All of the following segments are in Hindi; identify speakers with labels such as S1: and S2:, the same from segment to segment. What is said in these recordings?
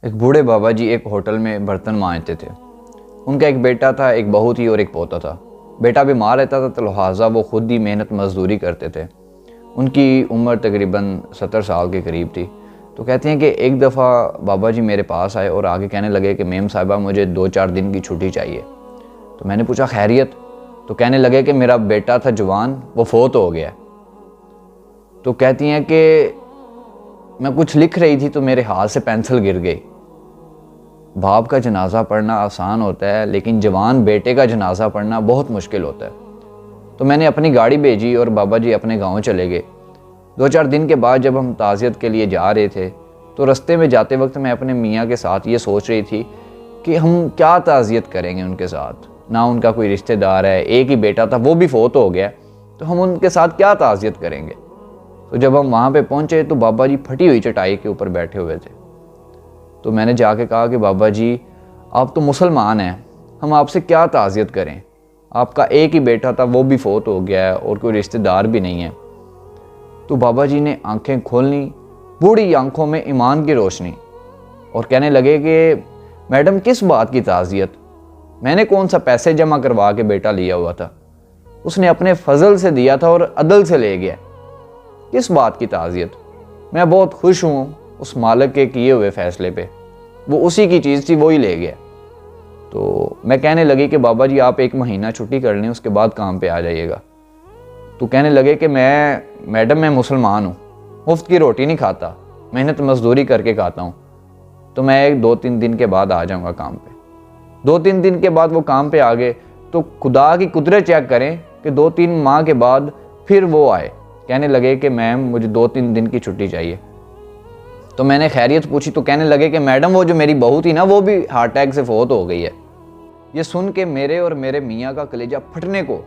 S1: एक बूढ़े बाबा जी एक होटल में बर्तन मांजते थे। उनका एक बेटा था, एक बहू थी और एक पोता था। बेटा बीमार रहता था तो लिहाजा वो खुद ही मेहनत मजदूरी करते थे। उनकी उम्र तकरीबन 70 साल के करीब थी। तो कहते हैं कि एक दफ़ा बाबा जी मेरे पास आए और आगे कहने लगे कि मेम साहिबा मुझे 2-4 दिन की छुट्टी चाहिए। तो मैंने पूछा खैरियत? तो कहने लगे कि मेरा बेटा था जवान, वो फोत हो गया। तो कहती हैं कि मैं कुछ लिख रही थी तो मेरे हाथ से पेंसिल गिर गई। बाप का जनाजा पढ़ना आसान होता है, लेकिन जवान बेटे का जनाजा पढ़ना बहुत मुश्किल होता है। तो मैंने अपनी गाड़ी भेजी और बाबा जी अपने गांव चले गए। 2-4 दिन के बाद जब हम ताज़ियत के लिए जा रहे थे तो रास्ते में जाते वक्त मैं अपने मियाँ के साथ ये सोच रही थी कि हम क्या ताज़ियत करेंगे उनके साथ। ना उनका कोई रिश्तेदार है, एक ही बेटा था, वो भी फोत हो गया, तो हम उनके साथ क्या ताज़ियत करेंगे। तो जब हम वहाँ पे पहुँचे तो बाबा जी फटी हुई चटाई के ऊपर बैठे हुए थे। तो मैंने जाके कहा कि बाबा जी आप तो मुसलमान हैं, हम आपसे क्या ताज़ियत करें, आपका एक ही बेटा था, वो भी फोत हो गया है और कोई रिश्तेदार भी नहीं है। तो बाबा जी ने आंखें खोलनी, बूढ़ी आंखों में ईमान की रोशनी, और कहने लगे कि मैडम किस बात की ताज़ियत, मैंने कौन सा पैसे जमा करवा के बेटा लिया हुआ था, उसने अपने फजल से दिया था और अदल से ले गया, किस बात की ताज़ियत। मैं बहुत खुश हूँ उस मालिक के किए हुए फैसले पे, वो उसी की चीज़ थी, वो ही ले गया। तो मैं कहने लगी कि बाबा जी आप 1 महीना छुट्टी कर लें, उसके बाद काम पे आ जाइएगा। तो कहने लगे कि मैडम मैं मुसलमान हूँ, मुफ्त की रोटी नहीं खाता, मेहनत मजदूरी करके खाता हूँ, तो मैं 2-3 दिन के बाद आ जाऊँगा काम पे। 2-3 दिन के बाद वो काम पे आ गए। तो खुदा की कुदरत चेक करें कि 2-3 माह के बाद फिर वो आए, कहने लगे कि मैम मुझे 2-3 दिन की छुट्टी चाहिए। तो मैंने खैरियत पूछी तो कहने लगे कि मैडम वो जो मेरी बहू थी ना, वो भी हार्ट अटैक से फोत हो गई है। ये सुन के मेरे और मेरे मियाँ का कलेजा फटने को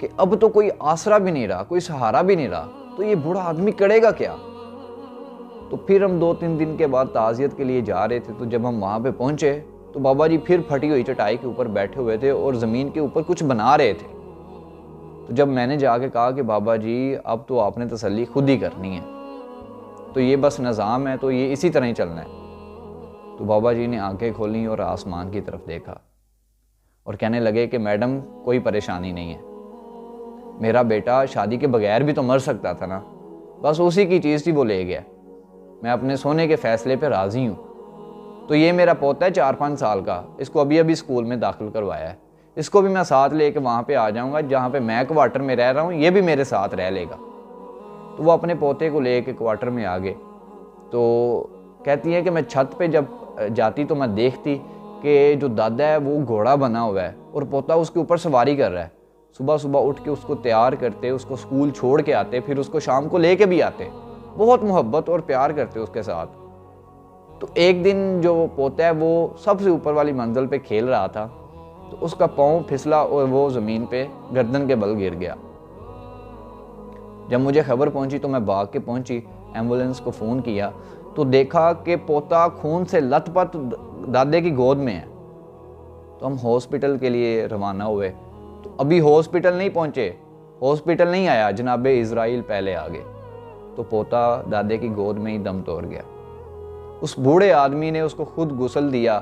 S1: कि अब तो कोई आसरा भी नहीं रहा, कोई सहारा भी नहीं रहा, तो ये बूढ़ा आदमी करेगा क्या। तो फिर हम 2-3 दिन के बाद ताज़ियत के लिए जा रहे थे। तो जब हम वहाँ पे पहुँचे तो बाबा जी फिर फटी हुई चटाई के ऊपर बैठे हुए थे और ज़मीन के ऊपर कुछ बना रहे थे। तो जब मैंने जाके कहा कि बाबा जी अब तो आपने तसल्ली खुद ही करनी है, तो ये बस निज़ाम है, तो ये इसी तरह ही चलना है। तो बाबा जी ने आंखें खोली और आसमान की तरफ देखा और कहने लगे कि मैडम कोई परेशानी नहीं है, मेरा बेटा शादी के बगैर भी तो मर सकता था ना, बस उसी की चीज़ थी, वो ले गया, मैं अपने सोने के फ़ैसले पे राज़ी हूँ। तो ये मेरा पोता है 4-5 साल का, इसको अभी अभी स्कूल में दाखिल करवाया है, इसको भी मैं साथ लेके वहाँ पे आ जाऊँगा जहाँ पे मैं क्वार्टर में रह रहा हूँ, ये भी मेरे साथ रह लेगा। तो वो अपने पोते को लेके क्वार्टर में आ गए। तो कहती है कि मैं छत पे जब जाती तो मैं देखती कि जो दादा है वो घोड़ा बना हुआ है और पोता उसके ऊपर सवारी कर रहा है। सुबह सुबह उठ के उसको तैयार करते, उसको स्कूल छोड़ के आते, फिर उसको शाम को लेके भी आते, बहुत मोहब्बत और प्यार करते उसके साथ। तो एक दिन जो पोता है वो सबसे ऊपर वाली मंजिल पे खेल रहा था, तो उसका पाँव फिसला और वो ज़मीन पे गर्दन के बल गिर गया। जब मुझे खबर पहुंची तो मैं भाग के पहुंची, एम्बुलेंस को फ़ोन किया तो देखा कि पोता खून से लथपथ दादे की गोद में है। तो हम हॉस्पिटल के लिए रवाना हुए। तो अभी हॉस्पिटल नहीं पहुंचे, हॉस्पिटल नहीं आया, जनाबे इज़राइल पहले आ गए। तो पोता दादे की गोद में ही दम तोड़ गया। उस बूढ़े आदमी ने उसको खुद गुस्ल दिया,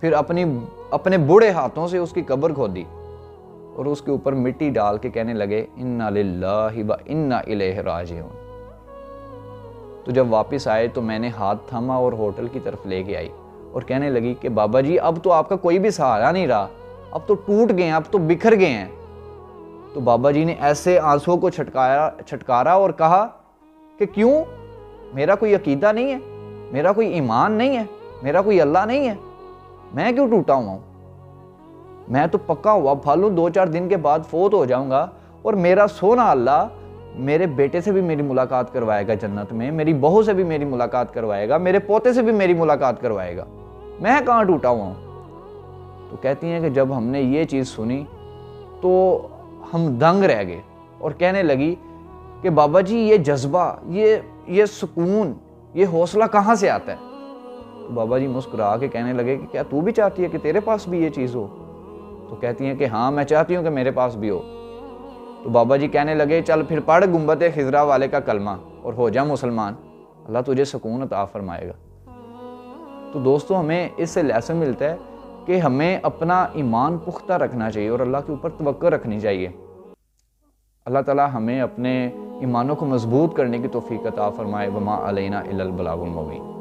S1: फिर अपने बूढ़े हाथों से उसकी कब्र खोदी और उसके ऊपर मिट्टी डाल के कहने लगे इन्ना लिल्लाहि व इन्ना इलैहि राजिऊन। तो जब वापस आए तो मैंने हाथ थामा और होटल की तरफ लेके आई और कहने लगी कि बाबा जी अब तो आपका कोई भी सहारा नहीं रहा, अब तो टूट गए हैं, अब तो बिखर गए हैं। तो बाबा जी ने ऐसे आंसुओं को छटकारा और कहा कि क्यों, मेरा कोई अकीदा नहीं है, मेरा कोई ईमान नहीं है, मेरा कोई अल्लाह नहीं है, मैं क्यों टूटा हुआ हूँ। मैं तो पक्का हुआ फालू 2-4 दिन के बाद फोत हो जाऊंगा और मेरा सोना अल्लाह मेरे बेटे से भी मेरी मुलाकात करवाएगा जन्नत में, मेरी बहू से भी मेरी मुलाकात करवाएगा, मेरे पोते से भी मेरी मुलाकात करवाएगा, मैं कहाँ टूटा हुआ हूँ। तो कहती हैं कि जब हमने ये चीज़ सुनी तो हम दंग रह गए और कहने लगी कि बाबा जी ये जज्बा, ये सुकून, ये हौसला कहाँ से आता है। तो बाबा जी मुस्कुरा के कहने लगे कि क्या तू भी चाहती है कि तेरे पास भी ये चीज़ हो। तो कहती हैं कि हाँ मैं चाहती हूँ कि मेरे पास भी हो। तो बाबा जी कहने लगे चल फिर पढ़ गुंबद खिजरा वाले का कलमा और हो जा मुसलमान, अल्लाह तुझे सुकून अता फरमाएगा। तो दोस्तों हमें इससे लेसन मिलता है कि हमें अपना ईमान पुख्ता रखना चाहिए और अल्लाह के ऊपर तवक्कुल रखनी चाहिए। अल्लाह ताला हमें अपने ईमानों को मजबूत करने की तौफीक अता फरमाए। वमा अलैना इल्लल बलागुल मुबीन।